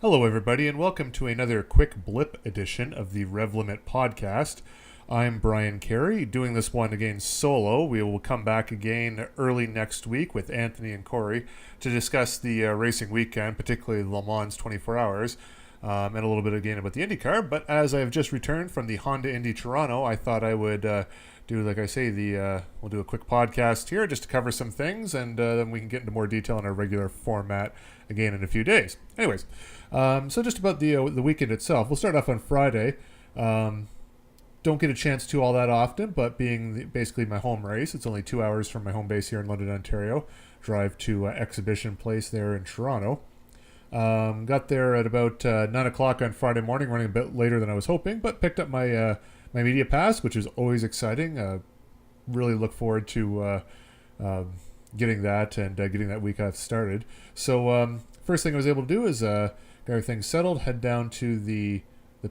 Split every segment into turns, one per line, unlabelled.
Hello, everybody, and welcome to another quick blip edition of the Rev Limit podcast. I'm Bryan Carey, doing this one again solo. We will come back again early next week with Anthony and Corey to discuss the racing weekend, particularly Le Mans 24 Hours, and a little bit again about the IndyCar. But as I have just returned from the Honda Indy Toronto, I thought I would do, like I say, we'll do a quick podcast here just to cover some things, and then we can get into more detail in our regular format again in a few days. Anyways, so just about the weekend itself, we'll start off on Friday. Don't get a chance to all that often, but being basically my home race, it's only 2 hours from my home base here in London, Ontario. Drive to Exhibition Place there in Toronto. Got there at about 9 o'clock on Friday morning, running a bit later than I was hoping, but picked up my my media pass, which is always exciting. Really look forward to getting that and getting that week off started. So first thing I was able to do is got everything settled, head down to the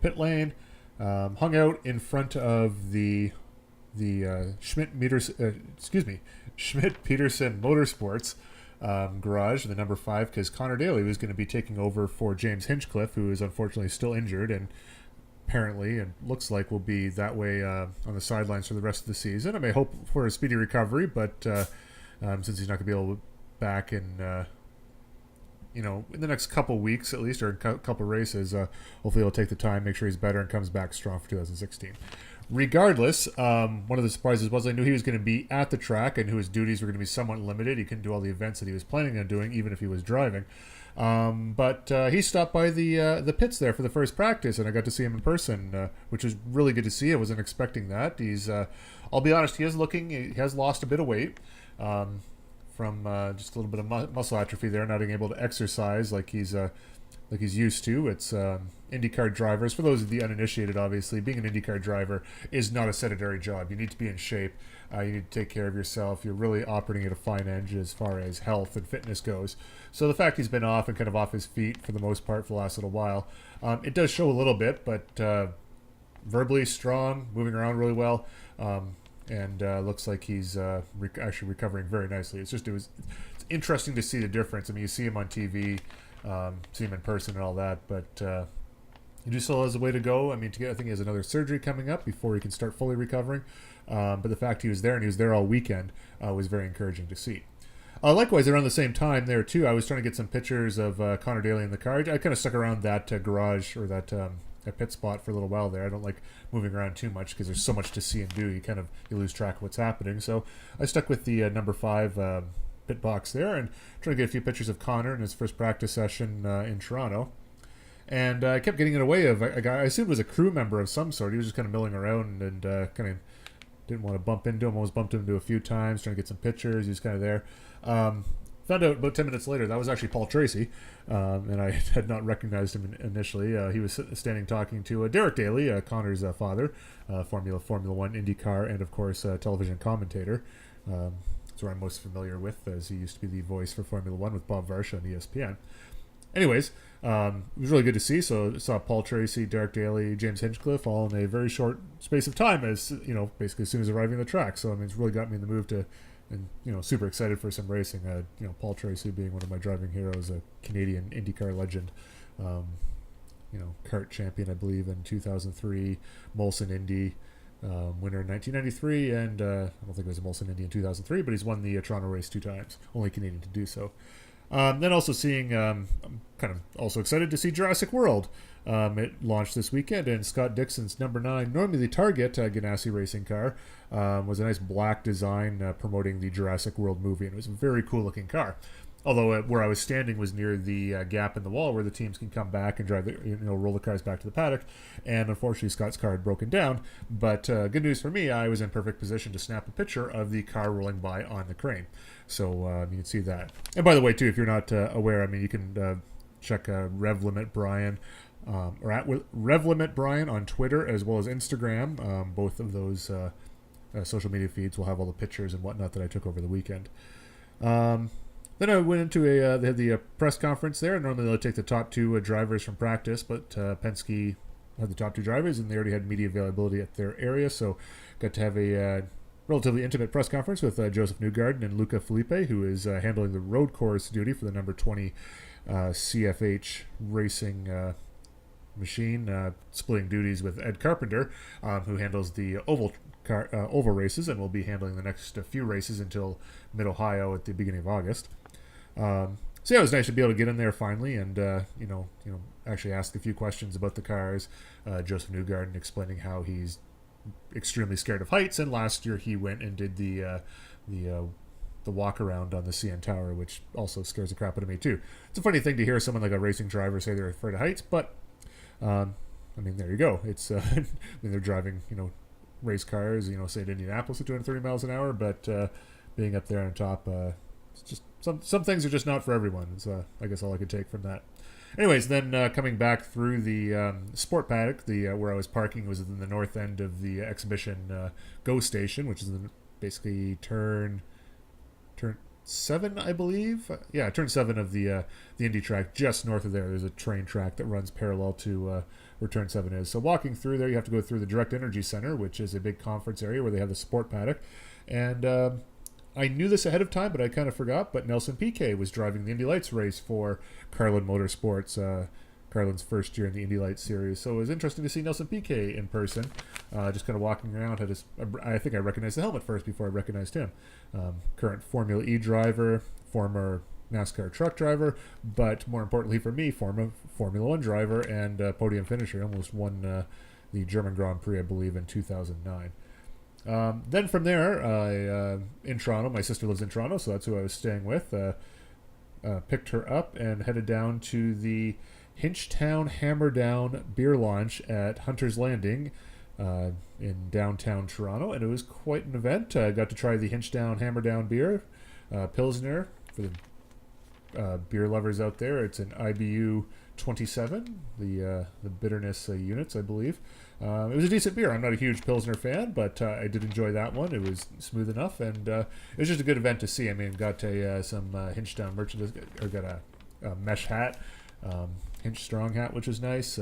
pit lane, hung out in front of the Schmidt Peterson Motorsports garage, the number 5, because Connor Daly was going to be taking over for James Hinchcliffe, who is unfortunately still injured and apparently and looks like will be that way on the sidelines for the rest of the season. I may hope for a speedy recovery, but since he's not going to be able to back in in the next couple weeks at least, or a couple races, hopefully he'll take the time, make sure he's better, and comes back strong for 2016. Regardless, one of the surprises was I knew he was going to be at the track. I knew his duties were going to be somewhat limited. He couldn't do all the events that he was planning on doing, even if he was driving. But he stopped by the pits there for the first practice, and I got to see him in person, which was really good to see. I wasn't expecting that. He's, I'll be honest, he has lost a bit of weight from just a little bit of muscle atrophy there, not being able to exercise like he's used to. It's IndyCar drivers. For those of the uninitiated, obviously, being an IndyCar driver is not a sedentary job. You need to be in shape. You need to take care of yourself. You're really operating at a fine edge as far as health and fitness goes. So the fact he's been off and kind of off his feet for the most part for the last little while, it does show a little bit, but verbally strong, moving around really well, and looks like he's actually recovering very nicely. It's interesting to see the difference. I mean, you see him on TV, see him in person and all that, but he just still has a way to go. I mean, I think he has another surgery coming up before he can start fully recovering. But the fact he was there, and he was there all weekend, was very encouraging to see. Likewise, around the same time there, too, I was trying to get some pictures of Connor Daly in the car. I kind of stuck around that garage or that pit spot for a little while there. I don't like moving around too much because there's so much to see and do. You lose track of what's happening. So I stuck with the number 5 pit box there and trying to get a few pictures of Connor in his first practice session in Toronto. And I kept getting in the way of a guy I assumed was a crew member of some sort. He was just kind of milling around and kind of didn't want to bump into him. Almost bumped into a few times trying to get some pictures. He was kind of there. Found out about 10 minutes later that was actually Paul Tracy, and I had not recognized him initially. He was standing talking to Derek Daly, Connor's father, Formula 1, IndyCar, and of course television commentator. That's where I'm most familiar with, as he used to be the voice for Formula 1 with Bob Varsha on ESPN. Anyways, it was really good to see. So saw Paul Tracy, Derek Daly, James Hinchcliffe all in a very short space of time, as basically as soon as arriving at the track. So I mean, it's really got me in the mood to, and super excited for some racing. Paul Tracy being one of my driving heroes, a Canadian IndyCar legend, kart champion, I believe, in 2003, Molson Indy. Winner in 1993, and I don't think it was a Molson Indy in 2003, but he's won the Toronto race 2 times, only Canadian to do so. Then also seeing, I'm kind of also excited to see Jurassic World. It launched this weekend, and Scott Dixon's number 9, normally the Target Ganassi racing car, was a nice black design promoting the Jurassic World movie, and it was a very cool looking car. Although where I was standing was near the gap in the wall where the teams can come back and drive roll the cars back to the paddock, and unfortunately Scott's car had broken down. But good news for me, I was in perfect position to snap a picture of the car rolling by on the crane. So you can see that. And by the way, too, if you're not aware, I mean, you can check Rev Limit Bryan or at Rev Limit Bryan on Twitter as well as Instagram. Both of those social media feeds will have all the pictures and whatnot that I took over the weekend. Then I went into they had the press conference there. Normally they'll take the top 2 drivers from practice, but Penske had the top 2 drivers, and they already had media availability at their area, so got to have a relatively intimate press conference with Joseph Newgarden and Luca Felipe, who is handling the road course duty for the number 20 CFH Racing machine, splitting duties with Ed Carpenter, who handles the oval races and will be handling the next few races until Mid-Ohio at the beginning of August. So yeah, it was nice to be able to get in there finally and actually ask a few questions about the cars. Joseph Newgarden explaining how he's extremely scared of heights, and last year he went and did the walk around on the CN Tower, which also scares the crap out of me too. It's a funny thing to hear someone like a racing driver say they're afraid of heights, but I mean, there you go. It's I mean, they're driving race cars, say at Indianapolis at 230 miles an hour, but being up there on top, it's just some things are just not for everyone. It's I guess all I could take from that. Anyways, then coming back through the sport paddock, the where I was parking was in the north end of the exhibition go station, which is basically turn 7, I believe. Yeah, turn 7 of the Indy track. Just north of there, there's a train track that runs parallel to where turn 7 is. So walking through there, you have to go through the Direct Energy Center, which is a big conference area where they have the sport paddock. And I knew this ahead of time, but I kind of forgot. But Nelson Piquet was driving the Indy Lights race for Carlin Motorsports, Carlin's first year in the Indy Lights series. So it was interesting to see Nelson Piquet in person, just kind of walking around. I think I recognized the helmet first before I recognized him. Current Formula E driver, former NASCAR truck driver, but more importantly for me, former Formula One driver and podium finisher. He almost won the German Grand Prix, I believe, in 2009. Then from there, in Toronto, my sister lives in Toronto, so that's who I was staying with. Picked her up and headed down to the Hinchtown Hammerdown beer launch at Hunter's Landing in downtown Toronto, and it was quite an event. I got to try the Hinchtown Hammerdown beer, Pilsner, for the beer lovers out there. It's an IBU 27, the bitterness units, I believe. It was a decent beer. I'm not a huge Pilsner fan, but I did enjoy that one. It was smooth enough, and it was just a good event to see. I mean, got some Hinchtown merchandise, or got a mesh hat, Hinch Strong hat, which was nice.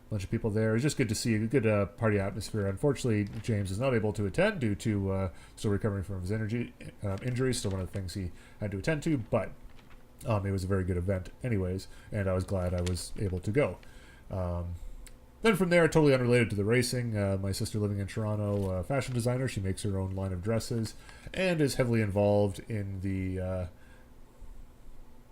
Bunch of people there. It was just good to see a good party atmosphere. Unfortunately, James is not able to attend due to still recovering from his injury. Still one of the things he had to attend to, but it was a very good event anyways, and I was glad I was able to go. Then from there, totally unrelated to the racing, my sister living in Toronto, fashion designer. She makes her own line of dresses and is heavily involved in the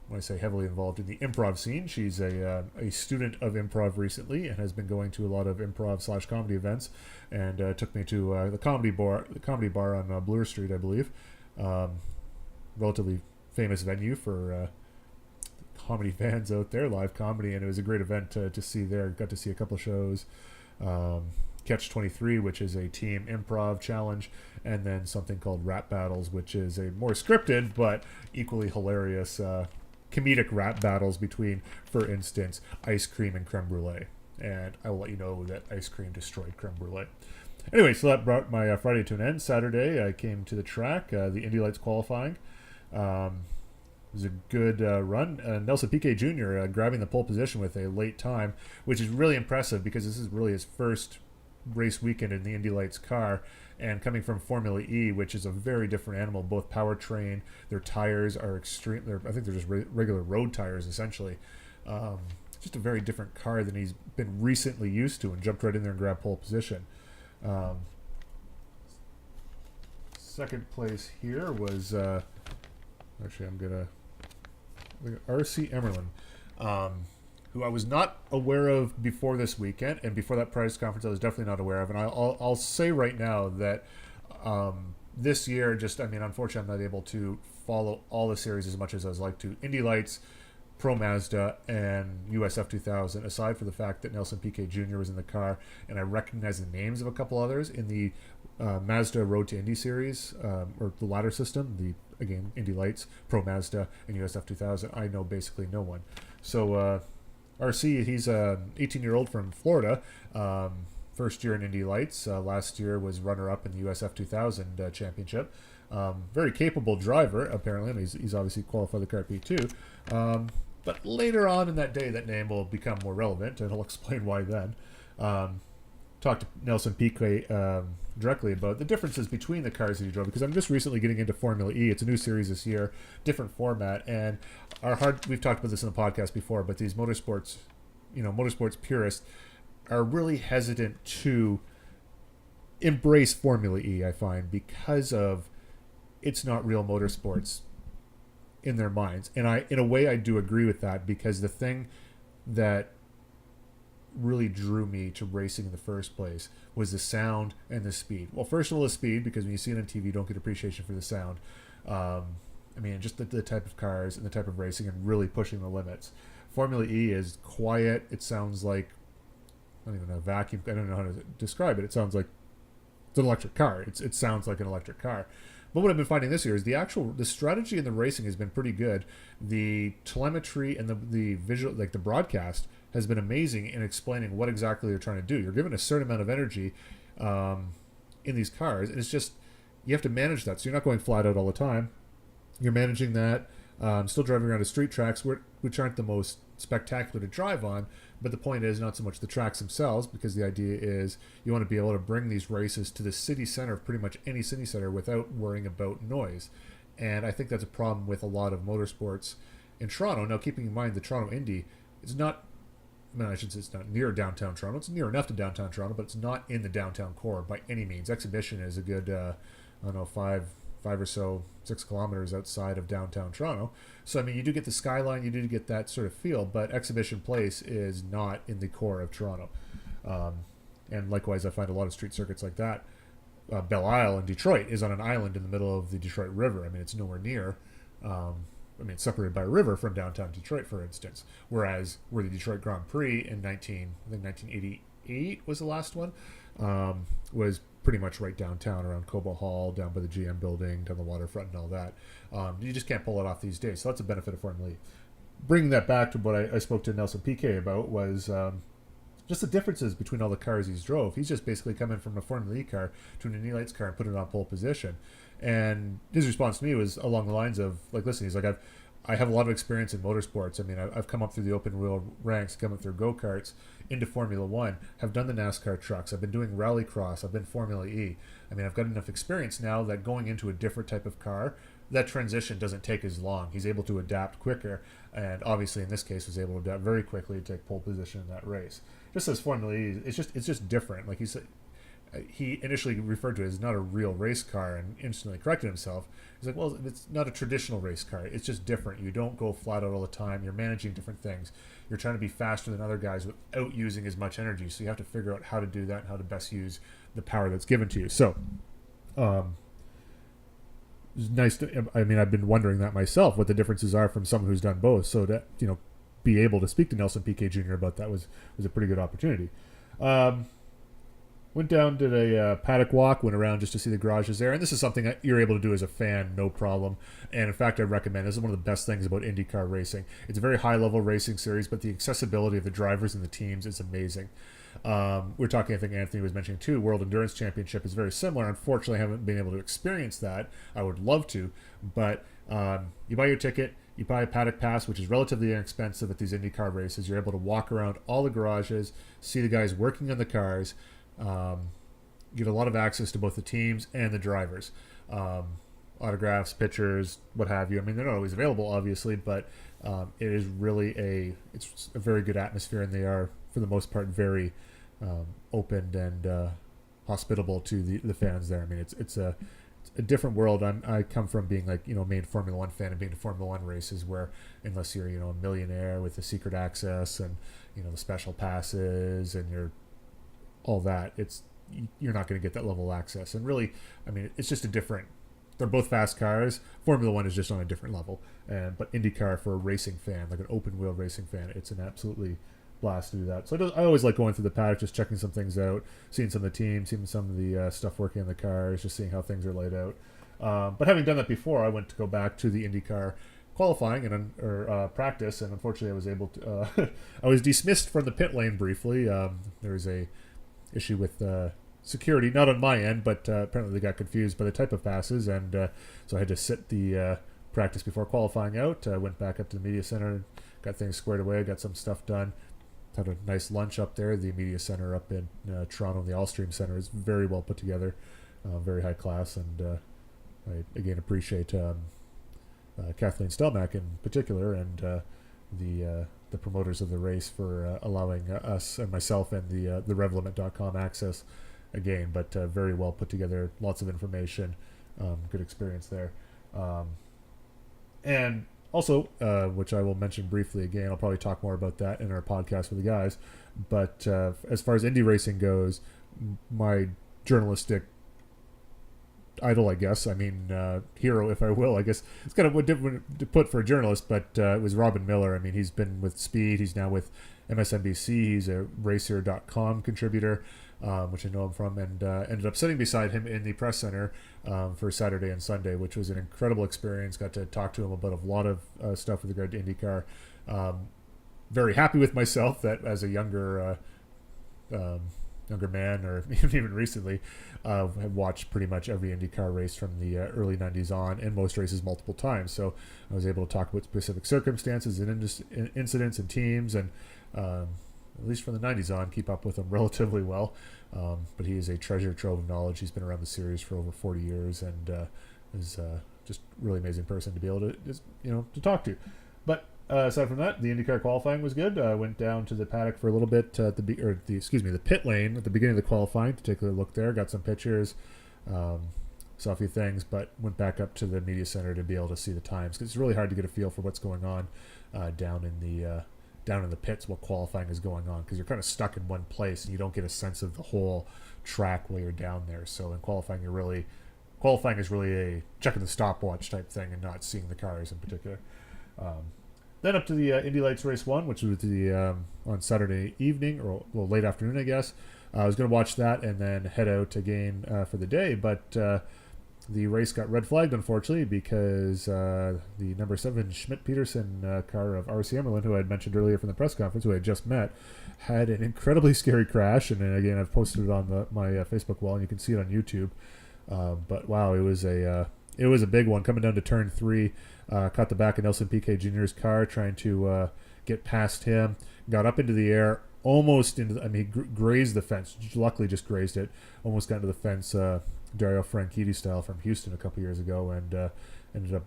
when I say heavily involved in the improv scene. She's a student of improv recently and has been going to a lot of improv / comedy events, and took me to the comedy bar on Bloor Street, I believe. Relatively famous venue for comedy fans out there, live comedy, and it was a great event to see there. Got to see a couple of shows. Catch 23, which is a team improv challenge, and then something called Rap Battles, which is a more scripted but equally hilarious comedic rap battles between, for instance, ice cream and creme brulee. And I will let you know that ice cream destroyed creme brulee. Anyway, so that brought my Friday to an end. Saturday, I came to the track, the Indy Lights qualifying. It was a good run. Nelson Piquet Jr. Grabbing the pole position with a late time, which is really impressive because this is really his first race weekend in the Indy Lights car, and coming from Formula E, which is a very different animal. Both powertrain, their tires are extreme. I think they're just regular road tires essentially. Just a very different car than he's been recently used to, and jumped right in there and grabbed pole position. Second place here was actually I'm gonna RC Emerlin, who I was not aware of before this weekend, and before that press conference I was definitely not aware of. And I'll say right now that this year, unfortunately I'm not able to follow all the series as much as I would like to. Indy Lights, Pro Mazda, and USF 2000, aside for the fact that Nelson Piquet Jr. was in the car, and I recognize the names of a couple others in the Mazda Road to Indy series, or the ladder system, again, Indy Lights, Pro Mazda, and USF 2000, I know basically no one. So RC, he's an 18-year-old from Florida, first year in Indy Lights. Last year was runner-up in the USF 2000 championship. Very capable driver, apparently, and he's obviously qualified the car at P2. But later on in that day, that name will become more relevant, and I'll explain why then. talk to Nelson Piquet directly about the differences between the cars that he drove, because I'm just recently getting into Formula E. It's a new series this year, different format, and we've talked about this in the podcast before, but these motorsports purists are really hesitant to embrace Formula E, I find, because of it's not real motorsports in their minds. And in a way, I do agree with that, because the thing that really drew me to racing in the first place was the sound and the speed. Well, first of all, the speed, because when you see it on TV, you don't get appreciation for the sound. Just the type of cars and the type of racing and really pushing the limits. Formula E is quiet. It sounds like, I don't even know, a vacuum. I don't know how to describe it. It sounds like it's an electric car. It sounds like an electric car. But what I've been finding this year is the strategy in the racing has been pretty good. The telemetry and the visual, like the broadcast, has been amazing in explaining what exactly they're trying to do. You're given a certain amount of energy in these cars, and it's just, you have to manage that. So you're not going flat out all the time. You're managing that. Still driving around to street tracks, which aren't the most spectacular to drive on, but the point is not so much the tracks themselves, because the idea is you want to be able to bring these races to the city center of pretty much any city center without worrying about noise. And I think that's a problem with a lot of motorsports in Toronto. Now, keeping in mind the Toronto Indy is not, I should say it's not near downtown Toronto. It's near enough to downtown Toronto, but it's not in the downtown core by any means. Exhibition is a good, 5 or so, 6 kilometers outside of downtown Toronto. So, you do get the skyline, you do get that sort of feel, but Exhibition Place is not in the core of Toronto. And likewise, I find a lot of street circuits like that. Belle Isle in Detroit is on an island in the middle of the Detroit River. It's nowhere near. It's separated by a river from downtown Detroit, for instance. Whereas where the Detroit Grand Prix in 1988 was the last one, was pretty much right downtown around Cobo Hall, down by the GM building, down the waterfront and all that. You just can't pull it off these days. So that's a benefit of Formula E. Bringing that back to what I spoke to Nelson Piquet about was just the differences between all the cars he's drove. He's just basically come in from a Formula E car to an Indy Lights car and put it on pole position. And his response to me was along the lines of, like, listen, he's like, I have a lot of experience in motorsports. I've come up through the open wheel ranks, come up through go-karts, into Formula One, have done the NASCAR trucks, I've been doing rallycross, I've been Formula E. I've got enough experience now that going into a different type of car, that transition doesn't take as long. He's able to adapt quicker, and obviously in this case was able to adapt very quickly to take pole position in that race. Just as Formula E, it's just different. Like he initially referred to it as not a real race car and instantly corrected himself. He's like, well, it's not a traditional race car. It's just different. You don't go flat out all the time. You're managing different things. You're trying to be faster than other guys without using as much energy. So you have to figure out how to do that and how to best use the power that's given to you. So, it's nice to, I've been wondering that myself, what the differences are from someone who's done both. So to, be able to speak to Nelson Piquet Jr. about that was a pretty good opportunity. Went down, did a paddock walk, went around just to see the garages there. And this is something that you're able to do as a fan, no problem. And in fact, I recommend, this is one of the best things about IndyCar racing. It's a very high-level racing series, but the accessibility of the drivers and the teams is amazing. We're talking, I think Anthony was mentioning too, World Endurance Championship is very similar. Unfortunately, I haven't been able to experience that. I would love to, but you buy your ticket, you buy a paddock pass, which is relatively inexpensive at these IndyCar races. You're able to walk around all the garages, see the guys working on the cars, get a lot of access to both the teams and the drivers. Autographs, pictures, what have you. They're not always available, obviously, but it is really it's a very good atmosphere, and they are, for the most part, very open and hospitable to the fans there. It's a different world. I come from being main Formula One fan and being to Formula One races where, unless you're a millionaire with the secret access and the special passes and all that, you're not going to get that level of access. And really, it's just they're both fast cars. Formula One is just on a different level. But IndyCar, for a racing fan, like an open wheel racing fan, it's an absolutely blast to do that. So I always like going through the paddock, just checking some things out, seeing some of the teams, seeing some of the stuff working on the cars, just seeing how things are laid out. But having done that before, I went to go back to the IndyCar qualifying or practice, and unfortunately I was able to I was dismissed from the pit lane briefly. There was a issue with security, not on my end, but apparently they got confused by the type of passes, and so I had to sit the practice before qualifying out. I went back up to the media center, got things squared away, got some stuff done, had a nice lunch up there. The media center up in Toronto, the Allstream Center, is very well put together, very high class, and I again appreciate Kathleen Stelmack in particular, and the promoters of the race for allowing us and myself and the Revlimit.com access again. But very well put together, lots of information, good experience there, and also, which I will mention briefly again, I'll probably talk more about that in our podcast with the guys. But as far as Indy racing goes, my journalistic idol, I guess, hero, if I will, I guess it's kind of different to put for a journalist, but it was Robin Miller. I mean, he's been with Speed, he's now with MSNBC, he's a Racer.com contributor, which I know him from, and ended up sitting beside him in the press center for Saturday and Sunday, which was an incredible experience. Got to talk to him about a lot of stuff with regard to IndyCar. Very happy with myself that as a younger man, or even recently, have watched pretty much every IndyCar race from the early 90s on, and most races multiple times. So I was able to talk about specific circumstances and incidents and teams, and at least from the 90s on, keep up with him relatively well. But he is a treasure trove of knowledge. He's been around the series for over 40 years, and is just a really amazing person to be able to to talk to. But aside from that, the IndyCar qualifying was good. I went down to the paddock for a little bit at the pit lane at the beginning of the qualifying to take a look there. Got some pictures, saw a few things, but went back up to the media center to be able to see the times, because it's really hard to get a feel for what's going on down in the pits, what qualifying is going on, because you're kind of stuck in one place and you don't get a sense of the whole track while you're down there. So in qualifying, qualifying is really a checking the stopwatch type thing and not seeing the cars in particular. Then up to the Indy Lights Race 1, which was on Saturday evening, or late afternoon, I guess. I was going to watch that and then head out again for the day, but the race got red flagged, unfortunately, because the number 7 Schmidt-Peterson car of RC Emerlin, who I had mentioned earlier from the press conference, who I had just met, had an incredibly scary crash. And then again, I've posted it on my Facebook wall, and you can see it on YouTube. But wow, it was a big one coming down to turn 3. Caught the back of Nelson Piquet Jr.'s car, trying to get past him. Got up into the air, almost he grazed the fence. Luckily, just grazed it. Almost got into the fence, Dario Franchitti style from Houston a couple years ago, and ended up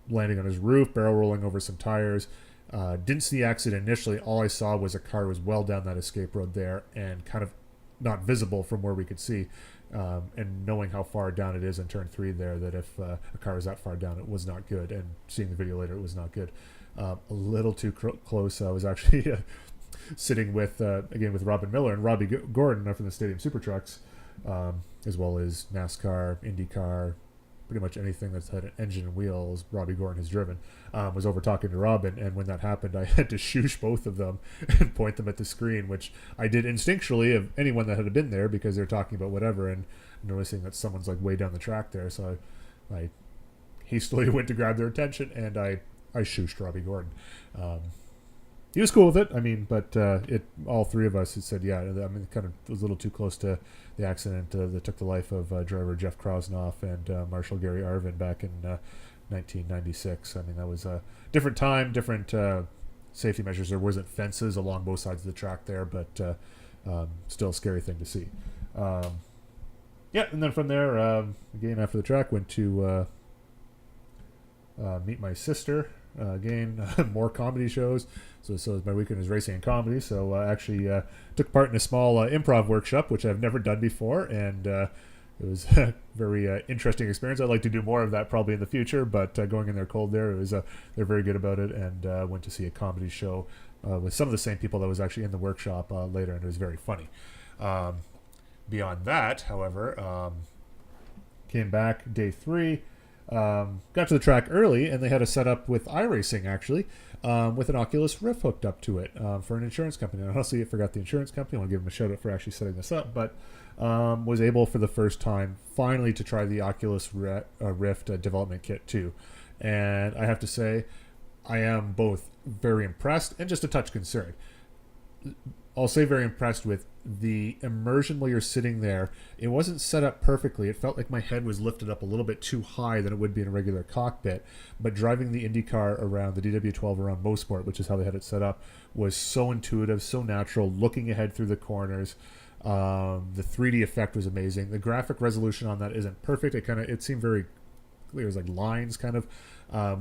landing on his roof, barrel rolling over some tires. Didn't see the accident initially. All I saw was a car was well down that escape road there, and kind of not visible from where we could see. And knowing how far down it is in turn 3 there, that if a car was that far down, it was not good. And seeing the video later, it was not good. A little too close. I was actually sitting with Robin Miller and Robbie Gordon from the Stadium Super Trucks, as well as NASCAR, IndyCar, pretty much anything that's had an engine and wheels Robbie Gordon has driven. Was over talking to Robin, and when that happened, I had to shoosh both of them and point them at the screen, which I did instinctually of anyone that had been there, because they're talking about whatever, and noticing that someone's like way down the track there. So I hastily went to grab their attention, and I shooshed Robbie Gordon. He was cool with it. But all three of us had said, yeah, kind of was a little too close to the accident that took the life of driver Jeff Krosnoff and Marshal Gary Arvin back in 1996. That was a different time, different safety measures. There wasn't fences along both sides of the track there, but still a scary thing to see. And then from there, again, after the track, went to meet my sister. Again, more comedy shows. So my weekend is racing and comedy. So I actually took part in a small improv workshop, which I've never done before, and it was a very interesting experience. I'd like to do more of that probably in the future, but going in there cold there, it was they're very good about it, and went to see a comedy show with some of the same people that was actually in the workshop later, and it was very funny. Beyond that, however, came back day 3. Got to the track early, and they had a setup with iRacing, actually, with an Oculus Rift hooked up to it for an insurance company. And honestly, I forgot the insurance company. I want to give them a shout out for actually setting this up, but was able for the first time finally to try the Oculus Rift development kit too. And I have to say, I am both very impressed and just a touch concerned. I'll say very impressed with the immersion while you're sitting there, it wasn't set up perfectly. It felt like my head was lifted up a little bit too high than it would be in a regular cockpit. But driving the Indy car around, the DW12 around Mosport, which is how they had it set up, was so intuitive, so natural, looking ahead through the corners. The 3D effect was amazing. The graphic resolution on that isn't perfect. It seemed very clear. It was like lines kind of,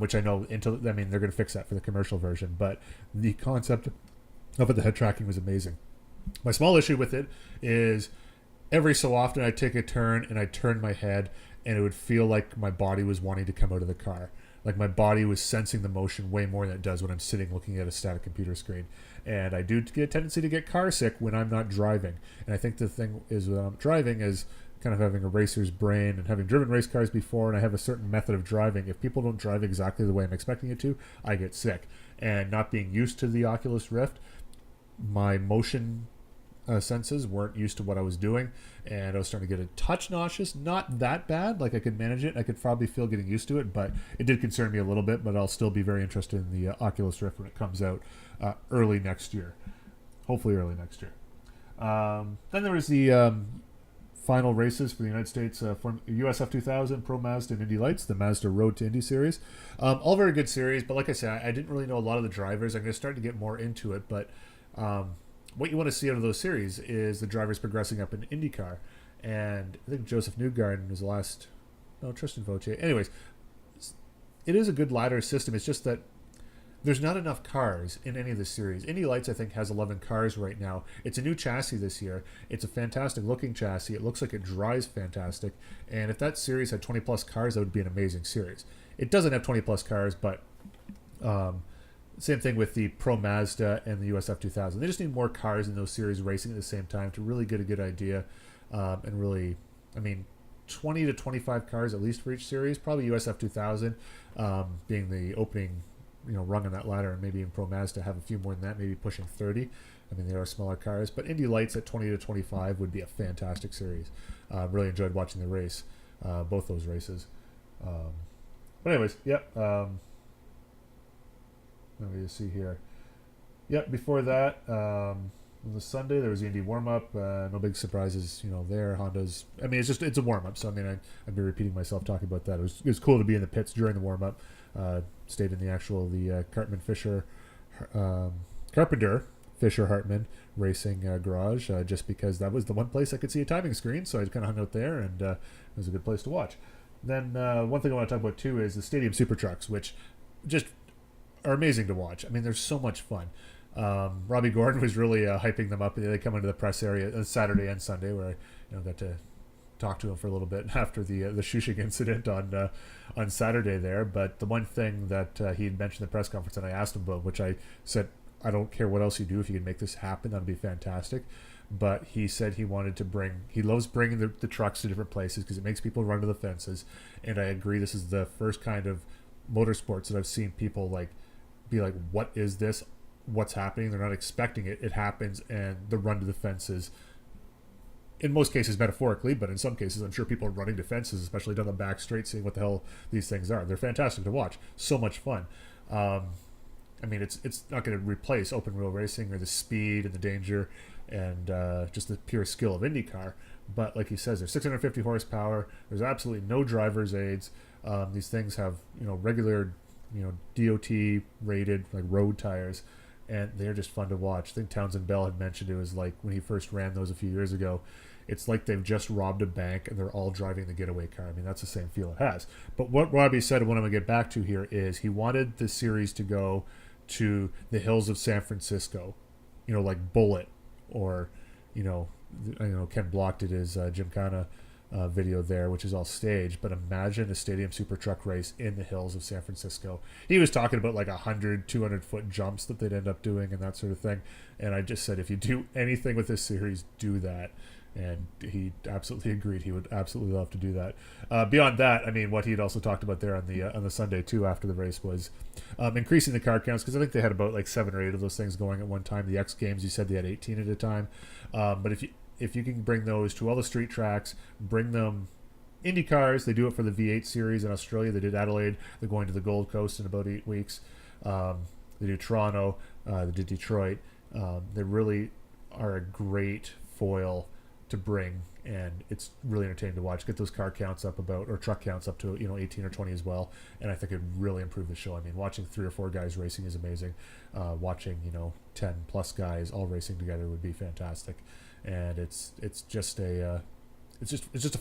which I know they're going to fix that for the commercial version. But the concept of it, the head tracking was amazing. My small issue with it is every so often I'd take a turn and I'd turn my head and it would feel like my body was wanting to come out of the car. Like my body was sensing the motion way more than it does when I'm sitting looking at a static computer screen. And I do get a tendency to get car sick when I'm not driving. And I think the thing is when I'm driving is kind of having a racer's brain and having driven race cars before, and I have a certain method of driving. If people don't drive exactly the way I'm expecting it to, I get sick. And not being used to the Oculus Rift, my motion senses weren't used to what I was doing, and I was starting to get a touch nauseous. Not that bad, like I could manage it. I could probably feel getting used to it, but it did concern me a little bit. But I'll still be very interested in the Oculus Rift when it comes out early next year, hopefully early next year. Then there was the final races for the United States for USF 2000, Pro Mazda and Indy Lights, the Mazda Road to Indy series. All very good series, but like I said, I didn't really know a lot of the drivers. I'm going to start to get more into it, but what you want to see out of those series is the drivers progressing up in IndyCar. And I think Joseph Newgarden was the last... No, Tristan Vautier. Anyways, it is a good ladder system. It's just that there's not enough cars in any of the series. Indy Lights, I think, has 11 cars right now. It's a new chassis this year. It's a fantastic looking chassis. It looks like it drives fantastic. And if that series had 20 plus cars, that would be an amazing series. It doesn't have 20 plus cars, but same thing with the Pro Mazda and the USF 2000. They just need more cars in those series racing at the same time to really get a good idea. And really, 20 to 25 cars at least for each series. Probably USF 2000 being the opening rung on that ladder, and maybe in Pro Mazda have a few more than that, maybe pushing 30. They are smaller cars, but Indy Lights at 20 to 25 would be a fantastic series. Really enjoyed watching the race, both those races. But anyways, let me just see here. Before that, on the Sunday, there was the Indy warm-up. No big surprises, there. Honda's... it's a warm-up, so, I'd be repeating myself talking about that. It was cool to be in the pits during the warm-up. Stayed in the Carpenter Fisher Hartman Racing garage, just because that was the one place I could see a timing screen, so I kind of hung out there, and it was a good place to watch. Then one thing I want to talk about, too, is the Stadium Super Trucks, which just are amazing to watch. They're so much fun. Robbie Gordon was really hyping them up. They come into the press area Saturday and Sunday, where I got to talk to him for a little bit after the Shushing incident on Saturday there. But the one thing that he had mentioned in the press conference, and I asked him about, which I said, I don't care what else you do, if you can make this happen, that'd be fantastic. But he said he loves bringing the trucks to different places because it makes people run to the fences. And I agree, this is the first kind of motorsports that I've seen people be like, what is this? What's happening? They're not expecting it. It happens, and the run to the fences, in most cases metaphorically, but in some cases I'm sure people are running to fences, especially down the back straight, seeing what the hell these things are. They're fantastic to watch. So much fun. It's not going to replace open wheel racing or the speed and the danger and just the pure skill of IndyCar. But like he says, there's 650 horsepower. There's absolutely no driver's aids. These things have regular DOT rated road tires, and they're just fun to watch. I think Townsend Bell had mentioned it was like when he first ran those a few years ago, it's like they've just robbed a bank and they're all driving the getaway car. That's the same feel it has. But what Robbie said, and what I'm going to get back to here, is he wanted the series to go to the hills of San Francisco, like Bullet, or Ken Block did his Gymkhana video there, which is all staged. But imagine a Stadium Super Truck race in the hills of San Francisco. He was talking about 100, 200 foot jumps that they'd end up doing and that sort of thing. And I just said, if you do anything with this series, do that. And he absolutely agreed. He would absolutely love to do that. Beyond that, what he'd also talked about there on the Sunday too after the race was increasing the car counts, because I think they had about 7 or 8 of those things going at one time. The X Games, he said they had 18 at a time. But if you can bring those to all the street tracks, bring them Indy cars. They do it for the V8 series in Australia. They did Adelaide. They're going to the Gold Coast in about 8 weeks. They do Toronto. They did Detroit. They really are a great foil to bring, and it's really entertaining to watch. Get those car counts up or truck counts up to 18 or 20 as well, and I think it really improved the show. I mean, watching 3 or 4 guys racing is amazing. Watching 10 plus guys all racing together would be fantastic, and it's just a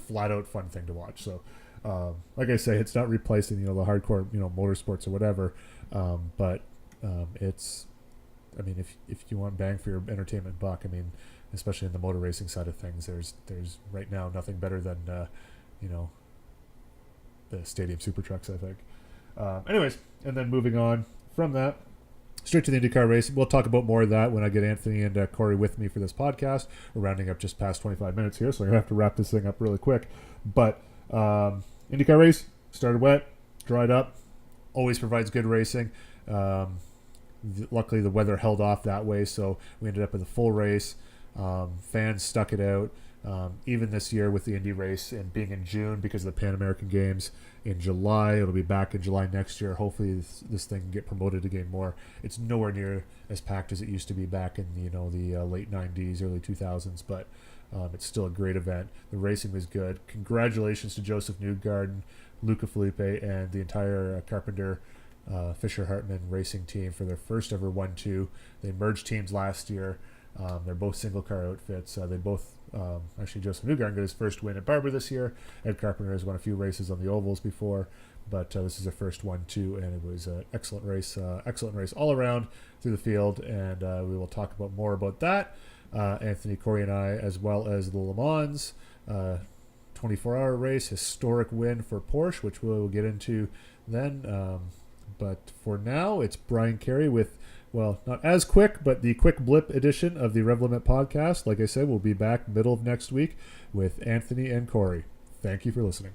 flat out fun thing to watch. So like I say, it's not replacing the hardcore motorsports or whatever, but it's, I mean, if you want bang for your entertainment buck, I mean, especially in the motor racing side of things, there's right now nothing better than the Stadium Super Trucks, I think. Anyways, and then moving on from that, straight to the IndyCar race. We'll talk about more of that when I get Anthony and Corey with me for this podcast. We're rounding up just past 25 minutes here, so I'm going to have to wrap this thing up really quick. But IndyCar race started wet, dried up, always provides good racing. Luckily, the weather held off that way, so we ended up with a full race. Fans stuck it out. Even this year with the Indy race and being in June because of the Pan American Games in July, it'll be back in July next year. Hopefully this thing can get promoted again more. It's nowhere near as packed as it used to be back in the late 90s, early 2000s, but it's still a great event. The racing was good. Congratulations to Joseph Newgarden, Luca Felipe, and the entire Carpenter Fisher Hartman racing team for their first ever 1-2. They merged teams last year. They're both single car outfits. They both actually Joseph Newgarden got his first win at Barber this year. Ed Carpenter has won a few races on the ovals before, but this is their first 1-2, and it was an excellent race all around through the field, and we will talk about more about that. Anthony, Corey, and I, as well as the Le Mans 24-hour race, historic win for Porsche, which we'll get into then. But for now, it's Bryan Carey with, well, not as quick, but the quick blip edition of the Rev Limit podcast. Like I said, we'll be back middle of next week with Anthony and Corey. Thank you for listening.